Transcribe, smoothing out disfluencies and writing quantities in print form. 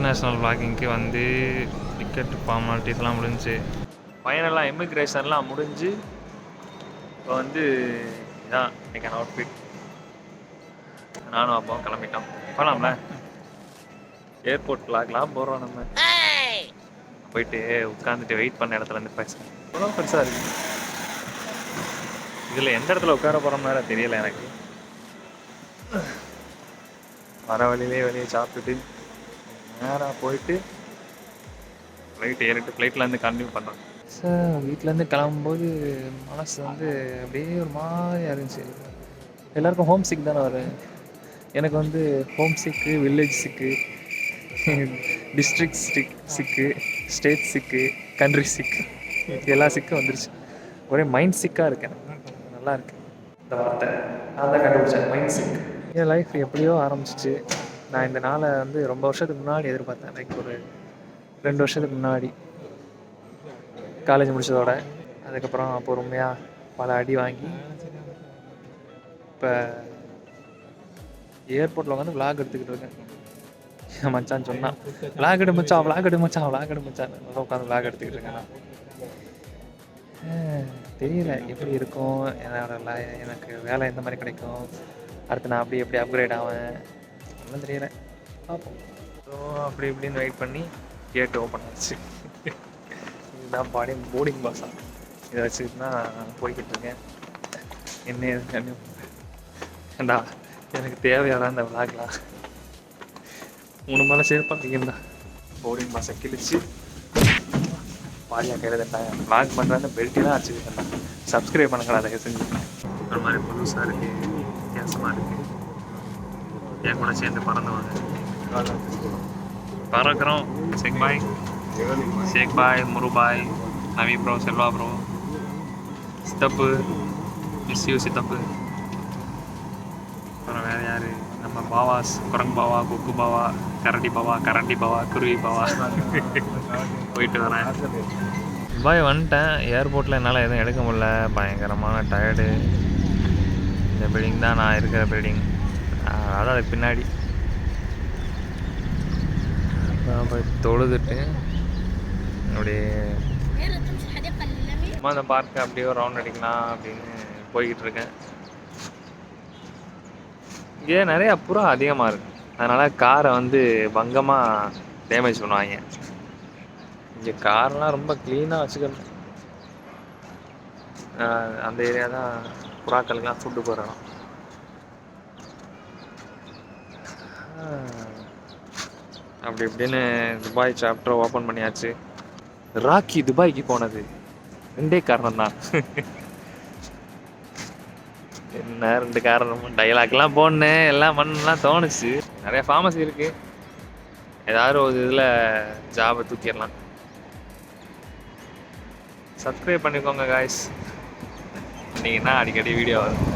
International வாக்கிங்க்கு வந்து ticket ஃபார்மாலிட்டிஸ்லாம் முடிஞ்சு ஃபைனலாக இமிக்ரேஷன்லாம் முடிஞ்சு இப்போ வந்து இதான் இன்னைக்கான அவுட்ஃபிட். நானும் அப்பாவும் கிளம்பிட்டோம். போகலாம்ல, ஏர்போர்ட் லாக்லாம் போகிறோம். நம்ம போயிட்டு உட்காந்துட்டு வெயிட் பண்ண இடத்துல இருந்து பேசுகிறேன். ரொம்ப பெருசாக இருக்குது. இதில் எந்த இடத்துல உட்கார போகிறோம் வேறு தெரியலை எனக்கு. வர வழியிலே வெளியே சாப்பிட்டுட்டு நேராக போயிட்டு ஃப்ளைட் ஏறிட்டு ஃப்ளைட்லேருந்து கண்டினியூ பண்ணுறோம். சார் வீட்டிலேருந்து கிளம்பும்போது மனசு வந்து அப்படியே ஒரு மாதிரியாக இருந்துச்சு. எல்லாருக்கும் ஹோம் சிக் தானே வரும். எனக்கு வந்து ஹோம் சிக்கு, வில்லேஜ் சிக்கு, டிஸ்ட்ரிக்ட் சிக்கு, ஸ்டேட் சிக்கு, கண்ட்ரி சிக்கு, எல்லா சிக்கும் வந்துருச்சு. ஒரே மைண்ட் சிக்காக இருக்கேன். நல்லா இருக்கு இந்த வார்த்தை. நான் தான் கண்டுபிடிச்சேன், மைண்ட் சிக். என் லைஃப் எப்படியோ ஆரம்பிச்சிச்சு. நான் இந்த நாளை வந்து ரொம்ப வருஷத்துக்கு முன்னாடி எதிர்பார்த்தேன். லைக் ஒரு 2 வருஷத்துக்கு முன்னாடி காலேஜ் முடிச்சதோட. அதுக்கப்புறம் பொறுமையாக பல அடி வாங்கி இப்போ ஏர்போர்ட்டில் உட்காந்து விளாக் எடுத்துக்கிட்டு இருக்கேன். என் மச்சான் சொன்னான், விளாக் எடு மச்சான், விளாக் எடு மச்சான், விளாக் எடு மச்சான். நல்லா உட்காந்து விளாக் எடுத்துக்கிட்டு இருக்கேன். நான் தெரியல எப்படி இருக்கும், எனக்கு வேலை எந்த மாதிரி கிடைக்கும், அடுத்து நான் அப்படி எப்படி அப்கிரேட் ஆவேன் ஒன்றும் தெரியல. பார்ப்போம். ஸோ அப்படி இப்படின்னு வெயிட் பண்ணி கேட்டு ஓப்பன் ஆச்சு. இதுதான் போர்டிங் பாஸா, இதை வச்சுட்டு தான் போய்கிட்டு இருக்கேன். என்ன ஏண்டா எனக்கு தேவையாதான் இந்த விளாக்லாம். 3 மாதம் சேர்ப்பாத்தீங்கன்னா போர்டிங் பாஸை கிழிச்சு பாதியாக கையில் தட்டாங்க. விளாக் பண்ணுறேன்னு பெல்ட்டெலாம் அடிச்சுக்கிட்டேன்டா. சப்ஸ்கிரைப் பண்ணுங்கடா அதை செஞ்சு. ஒரு மாதிரி புதுசாக இருக்குது, வித்தியாசமாக இருக்குது. என் கூட சேர்ந்து பறந்துவாங்க. பறக்கிறோம். ஷேக் பாய், முரு பாய், நவி ப்ரோ, செல்வா ப்ரோ, சித்தப்பு, மிஸ் யூ சித்தப்பு. அப்புறம் வேறு யார், நம்ம பாவாஸ், குரங்கு பாவா, கொக்கு பாவா, கரடி பாவா, குருவி பாவா. போயிட்டு வரேன். துபாய் வந்துட்டேன். ஏர்போர்ட்டில் என்னால் எதுவும் எடுக்க முடியல, பயங்கரமான டயர்டு. இந்த பில்டிங் தான் நான் இருக்கிற பில்டிங், அதான் அதுக்கு பின்னாடி. நான் போய் தொழுதுட்டு அப்படியே அந்த பார்க்கை அப்படியே ஒரு ரவுண்ட் அடிக்கலாம் அப்படின்னு போய்கிட்டு இருக்கேன். இங்கே நிறையா புறா அதிகமாக இருக்குது, அதனால் காரை வந்து பங்கமாக டேமேஜ் பண்ணுவாங்க. இங்கே கார்லாம் ரொம்ப க்ளீனாக வச்சுக்கணும். அந்த ஏரியா தான் புறாக்களுக்கெலாம் ஃபுட்டு போடுறோம். அப்படி இப்படின்னு துபாய் சாப்டர் ஓப்பன் பண்ணியாச்சு. ராக்கி துபாய்க்கு போனது 2 காரணம் தான். என்ன 2 காரணம், டைலாக்லாம் போடணும், எல்லாம் பண்ணலாம் தோணுச்சு. நிறைய ஃபார்மசி இருக்குது, ஏதாவது ஒரு இதில் ஜாபை தூக்கிடலாம். சப்ஸ்கிரைப் பண்ணிக்கோங்க காய்ஸ், இன்னைக்குன்னா அடிக்கடி வீடியோ வரும்.